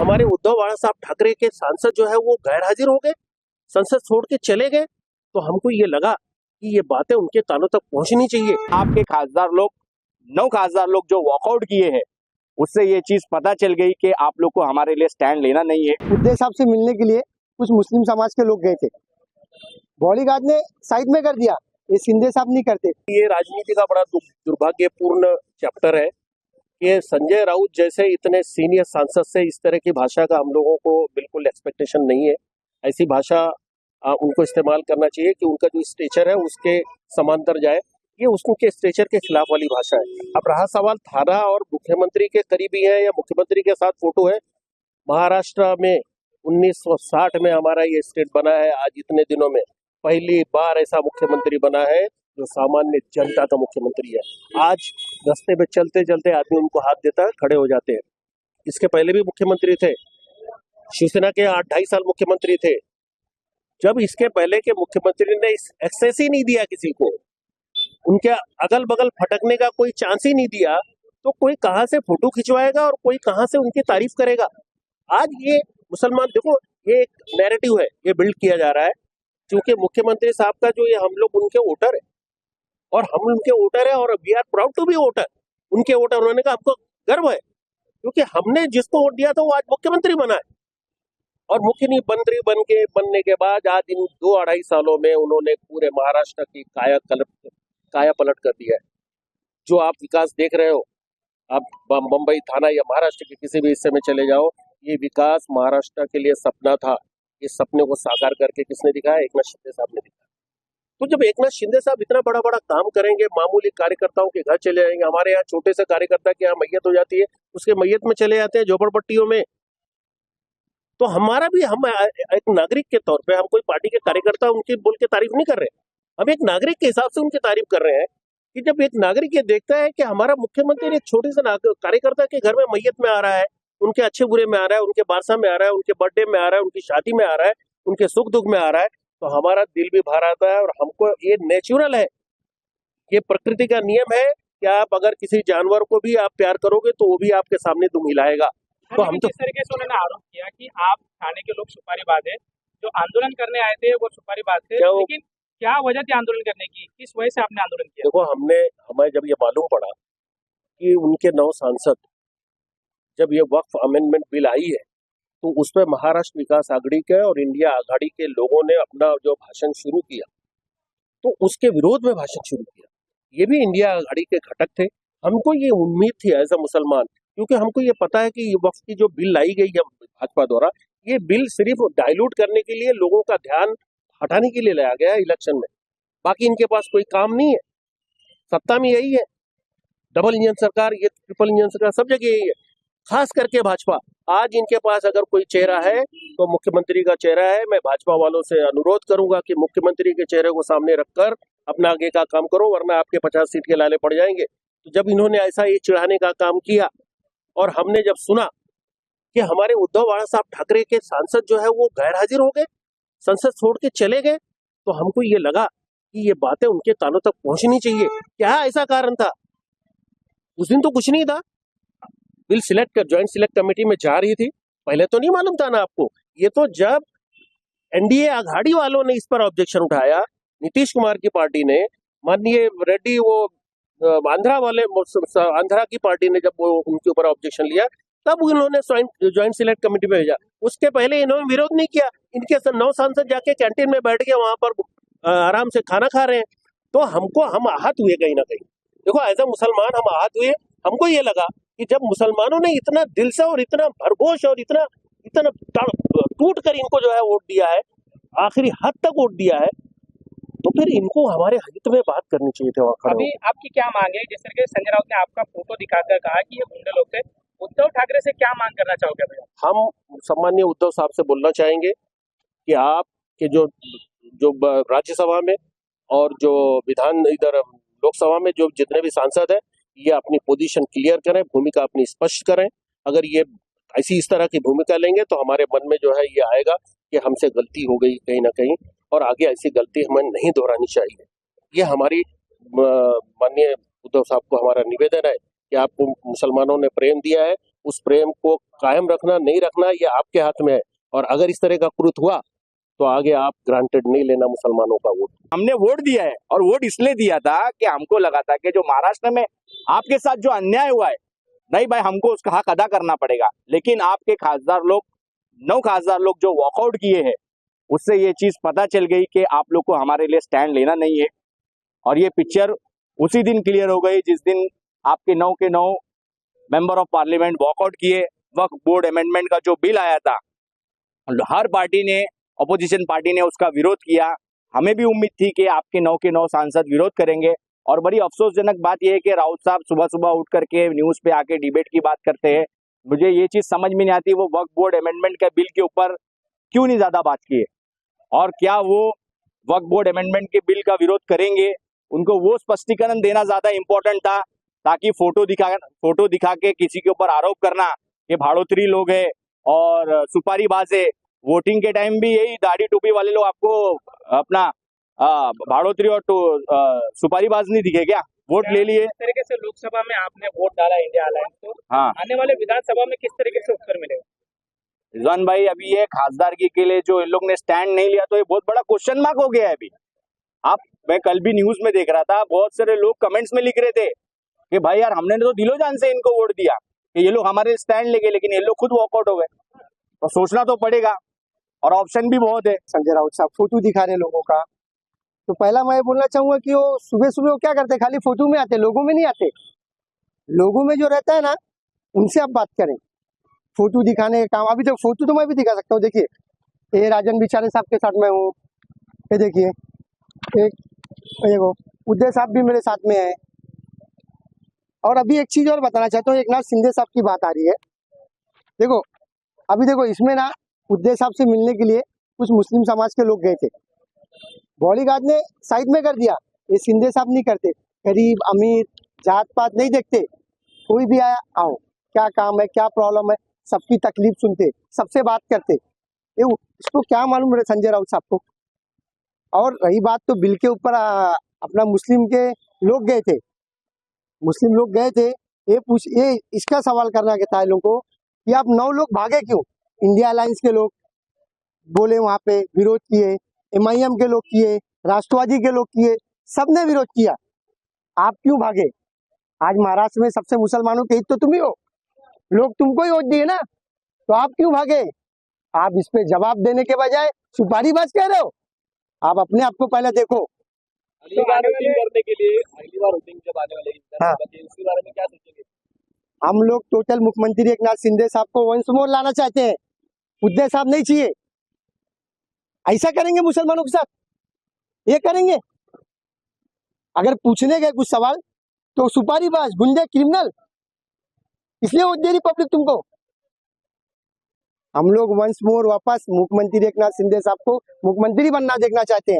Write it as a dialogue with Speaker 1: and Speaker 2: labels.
Speaker 1: हमारे उद्धव बाला साहब ठाकरे के सांसद जो है वो गैर हाजिर हो गए, संसद छोड़ के चले गए, तो हमको ये लगा कि ये बातें उनके कानों तक पहुंचनी चाहिए।
Speaker 2: आपके खासदार लोग 9 खासदार लोग जो वॉकआउट किए हैं, उससे ये चीज पता चल गई कि आप लोग को हमारे लिए स्टैंड लेना नहीं है।
Speaker 3: उद्धव साहब से मिलने के लिए कुछ मुस्लिम समाज के लोग गए थे, बॉडीगार्ड ने साइड में कर दिया। ये शिंदे साहब नहीं करते।
Speaker 1: ये राजनीति का बड़ा दुर्भाग्यपूर्ण चैप्टर है कि संजय राउत जैसे इतने सीनियर सांसद से इस तरह की भाषा का हम लोगों को बिल्कुल एक्सपेक्टेशन नहीं है। ऐसी भाषा उनको इस्तेमाल करना चाहिए कि उनका जो स्टेचर है उसके समांतर जाए, ये उसके स्टेचर के खिलाफ वाली भाषा है। अब रहा सवाल थाना और मुख्यमंत्री के करीबी है या मुख्यमंत्री के साथ फोटो है। महाराष्ट्र में 1960 में हमारा ये स्टेट बना है, आज इतने दिनों में पहली बार ऐसा मुख्यमंत्री बना है जो सामान्य जनता का मुख्यमंत्री है। आज रास्ते में चलते चलते आदमी उनको हाथ देता है, खड़े हो जाते हैं। इसके पहले भी मुख्यमंत्री थे, शिवसेना के 8-2.5 साल मुख्यमंत्री थे। जब इसके पहले के मुख्यमंत्री ने एक्सेस ही नहीं दिया किसी को, उनके अगल बगल फटकने का कोई चांस ही नहीं दिया, तो कोई कहां से फोटो खिंचवाएगा और कोई कहां से उनकी तारीफ करेगा। आज ये मुसलमान, देखो ये एक नैरेटिव है, ये बिल्ड किया जा रहा है क्योंकि मुख्यमंत्री साहब का जो ये हम लोग उनके वोटर है और हम उनके वोटर है और we are proud to be voter, उनके वोटर। उन्होंने कहा हमको गर्व है क्योंकि हमने जिसको वोट दिया था वो आज मुख्यमंत्री बना है। और मुख्यमंत्री बनने के बाद आज इन 2-2.5 सालों में उन्होंने पूरे महाराष्ट्र की काया पलट कर दिया है। जो आप विकास देख रहे हो, आप मुंबई थाना या महाराष्ट्र के किसी भी हिस्से में चले जाओ, ये विकास महाराष्ट्र के लिए सपना था। इस सपने को साकार करके किसने दिखाया? एकनाथ शिंदे साहब ने दिखाया। तो जब एकनाथ शिंदे साहब इतना बड़ा बड़ा काम करेंगे, मामूली कार्यकर्ताओं के घर चले जाएंगे, हमारे यहाँ छोटे से कार्यकर्ता के यहाँ मैयत हो जाती है, उसके मैयत में चले जाते हैं झोपड़पट्टियों में, तो हमारा भी, हम एक नागरिक के तौर पे, हम कोई पार्टी के कार्यकर्ता उनकी बोल के तारीफ नहीं कर रहे, हम एक नागरिक के हिसाब से उनकी तारीफ कर रहे हैं कि जब एक नागरिक ये देखता है कि हमारा मुख्यमंत्री एक छोटे से कार्यकर्ता के घर में मैयत में आ रहा है, उनके अच्छे बुरे में आ रहा है, उनके बारसा में आ रहा है, उनके बर्थडे में आ रहा है, उनकी शादी में आ रहा है, उनके सुख दुख में आ रहा है, तो हमारा दिल भी भर आता है। और हमको ये नेचुरल है, ये प्रकृति का नियम है कि आप अगर किसी जानवर को भी आप प्यार करोगे तो वो भी आपके सामने दुम हिलाएगा। तो हम तो
Speaker 4: जिस तरीके से उन्होंने आरोप किया कि आप थाने के लोग सुपारीबाज है, जो आंदोलन करने आए थे वो सुपारीबाज थे, लेकिन क्या वजह थी आंदोलन करने की, किस वजह से आपने आंदोलन किया?
Speaker 1: देखो, हमें जब ये मालूम पड़ा कि उनके 9 सांसद, जब ये वक्फ अमेंडमेंट बिल आई है तो उस पर महाराष्ट्र विकास आघाड़ी के और इंडिया आघाड़ी के लोगों ने अपना जो भाषण शुरू किया, तो उसके विरोध में भाषण शुरू किया। ये भी इंडिया आघाड़ी के घटक थे। हमको ये उम्मीद थी एज अ मुसलमान, क्योंकि हमको ये पता है कि ये वक्फ की जो बिल लाई गई है भाजपा द्वारा, ये बिल सिर्फ डाइल्यूट करने के लिए, लोगों का ध्यान हटाने के लिए लाया गया है इलेक्शन में। बाकी इनके पास कोई काम नहीं है। सत्ता में यही है, डबल इंजन सरकार, ये ट्रिपल इंजन सरकार, सब जगह यही है। खास करके भाजपा, आज इनके पास अगर कोई चेहरा है तो मुख्यमंत्री का चेहरा है। मैं भाजपा वालों से अनुरोध करूंगा कि मुख्यमंत्री के चेहरे को सामने रखकर अपना आगे का काम करो, वरना आपके 50 सीट के लाले पड़ जाएंगे। तो जब इन्होंने ऐसा ये चिढ़ाने का काम किया और हमने जब सुना कि हमारे उद्धव बाला साहब ठाकरे के सांसद जो है वो गैर हाजिर हो गए, संसद छोड़ के चले गए, तो हमको ये लगा कि ये बातें उनके कानों तक पहुंचनी चाहिए। क्या ऐसा कारण था? उस दिन तो कुछ नहीं था, बिल सिलेक्ट कर ज्वाइंट सिलेक्ट कमेटी में जा रही थी, पहले तो नहीं मालूम था ना आपको। ये तो जब एनडीए आघाड़ी वालों ने इस पर ऑब्जेक्शन उठाया, नीतीश कुमार की पार्टी ने, माननीय रेड्डी, वो आंध्रा की पार्टी ने जब वो उनके ऊपर ऑब्जेक्शन लिया, तब उन्होंने ज्वाइंट सिलेक्ट कमेटी में भेजा। उसके पहले इन्होंने विरोध नहीं किया। इनके 9 सांसद जाके कैंटीन में बैठ के वहां पर आराम से खाना खा रहे हैं। तो हम आहत हुए कहीं ना कहीं। देखो, एज अ मुसलमान हम आहत हुए। हमको ये लगा कि जब मुसलमानों ने इतना दिल से और इतना भरघोष और इतना टूट कर इनको जो है वोट दिया है, आखिरी हद तक वोट दिया है, तो फिर इनको हमारे हित में बात करनी चाहिए थी।
Speaker 4: अभी आपकी क्या मांग है? जिस तरीके से संजय राउत ने आपका फोटो दिखाकर कहा कि ये गुंडे लोग थे, उद्धव ठाकरे से क्या मांग करना चाहोगे भैया?
Speaker 1: हम सम्मानीय उद्धव साहब से बोलना चाहेंगे कि आपके जो राज्यसभा में और जो इधर लोकसभा में जो जितने भी सांसद है, ये अपनी पोजीशन क्लियर करें, भूमिका अपनी स्पष्ट करें। अगर ये इस तरह की भूमिका लेंगे तो हमारे मन में जो है ये आएगा कि हमसे गलती हो गई कहीं ना कहीं, और आगे ऐसी गलती हमें नहीं दोहरानी चाहिए। ये हमारी माननीय उद्धव साहब को हमारा निवेदन है कि आपको मुसलमानों ने प्रेम दिया है, उस प्रेम को कायम रखना नहीं रखना ये आपके हाथ में है। और अगर इस तरह का कृत्य हुआ तो आगे आप ग्रांटेड नहीं लेना मुसलमानों का वोट।
Speaker 2: हमने वोट दिया है और वोट इसलिए दिया था कि हमको लगा था कि जो महाराष्ट्र में आपके साथ जो अन्याय हुआ है, नहीं भाई हमको उसका हक अदा करना पड़ेगा। लेकिन आपके खासदार लोग 9 खासदार लोग जो वॉकआउट किए हैं, उससे ये चीज पता चल गई कि आप लोग को हमारे लिए स्टैंड लेना नहीं है। और ये पिक्चर उसी दिन क्लियर हो गई जिस दिन आपके 9 के 9 मेंबर ऑफ पार्लियामेंट वॉकआउट किए। वक्फ बोर्ड अमेंडमेंट का जो बिल आया था, हर पार्टी ने, अपोजिशन पार्टी ने उसका विरोध किया। हमें भी उम्मीद थी कि आपके 9 के 9 सांसद विरोध करेंगे। और बड़ी अफसोसजनक बात यह है कि राउत साहब सुबह सुबह उठ करके न्यूज पे आके डिबेट की बात करते हैं। मुझे ये चीज समझ में नहीं आती वो वक्फ बोर्ड अमेंडमेंट के बिल के ऊपर क्यों नहीं ज्यादा बात किए, और क्या वो वक्फ बोर्ड अमेंडमेंट के बिल का विरोध करेंगे। उनको वो स्पष्टीकरण देना ज्यादा इंपॉर्टेंट था, ताकि फोटो दिखा के किसी के ऊपर आरोप करना कि भाड़ोतरी लोग है और सुपारीबाज है। वोटिंग के टाइम भी यही दाढ़ी टोपी वाले लोग आपको अपना भाड़ोतरी और सुपारीबाज नहीं दिखे क्या? वोट ले लिए।
Speaker 4: किस तरीके से लोकसभा में आपने वोट डाला इंडिया अलायंस को,
Speaker 2: हाँ
Speaker 4: आने वाले विधानसभा में किस तरीके से उत्तर मिलेगा?
Speaker 2: रिजवान भाई, अभी ये खासदारगी के लिए जो इन लोग ने स्टैंड नहीं लिया तो ये बहुत बड़ा क्वेश्चन मार्क हो गया है। अभी मैं कल भी न्यूज में देख रहा था, बहुत सारे लोग कमेंट्स में लिख रहे थे कि भाई यार हमने तो दिलो जान से इनको वोट दिया कि ये लोग हमारे स्टैंड ले गए, लेकिन ये लोग खुद वॉकआउट हो गए। तो सोचना तो पड़ेगा और ऑप्शन भी बहुत है।
Speaker 3: संजय राउत साहब फोटो दिखा रहे लोगों का, तो पहला मैं बोलना चाहूंगा कि वो सुबह सुबह वो क्या करते हैं, खाली फोटो में आते, लोगों में नहीं आते। लोगों में जो रहता है ना, उनसे आप बात करें। फोटो दिखाने का काम, अभी तो फोटो तो मैं भी दिखा सकता हूँ। देखिए ये राजन बिचारे साहब के साथ मैं हूँ, ये देखिए एक देखो उदय साहब भी मेरे साथ में है। और अभी एक चीज और बताना चाहता हूँ, एक नाथ शिंदे साहब की बात आ रही है। देखो अभी देखो इसमें ना उदय साहब से मिलने के लिए कुछ मुस्लिम समाज के लोग गए थे, बॉडीगार्ड ने साइड में कर दिया। ये शिंदे साहब नहीं करते, गरीब अमीर जात पात नहीं देखते, कोई भी आया आओ क्या काम है क्या प्रॉब्लम है, सबकी तकलीफ सुनते, सबसे बात करते। ये इसको क्या मालूम है संजय राउत साहब को। और रही बात तो बिल के ऊपर, अपना मुस्लिम के लोग गए थे, मुस्लिम लोग गए थे, ये इसका सवाल करना कहता है लोगों को कि आप 9 लोग भागे क्यों। इंडिया अलायंस के लोग बोले, वहां पे विरोध किए, MIM के लोग किए, राष्ट्रवादी के लोग किए, सबने विरोध किया, आप क्यों भागे। आज महाराष्ट्र में सबसे मुसलमानों के हित तो तुम ही हो, लोग तुमको ही वोट दिए ना, तो आप क्यों भागे। आप इस पे जवाब देने के बजाय सुपारीबाज कह रहे हो। आप अपने आप को पहले देखो।
Speaker 4: अगली बार वोटिंग जब आने वाले
Speaker 3: हाँ।
Speaker 4: उसके बारे में क्या सोचेंगे?
Speaker 3: हम लोग टोटल मुख्यमंत्री एक नाथ शिंदे साहब को वंस मोर लाना चाहते हैं, उदय साहब नहीं चाहिए। ऐसा करेंगे मुसलमानों के साथ, ये करेंगे। अगर पूछने गए कुछ सवाल तो सुपारीबाज गुंडे क्रिमिनल, इसलिए वोट दे रही पब्लिक तुमको। हम लोग वंस मोर वापस मुख्यमंत्री एक नाथ शिंदे साहब को मुख्यमंत्री बनना देखना चाहते हैं।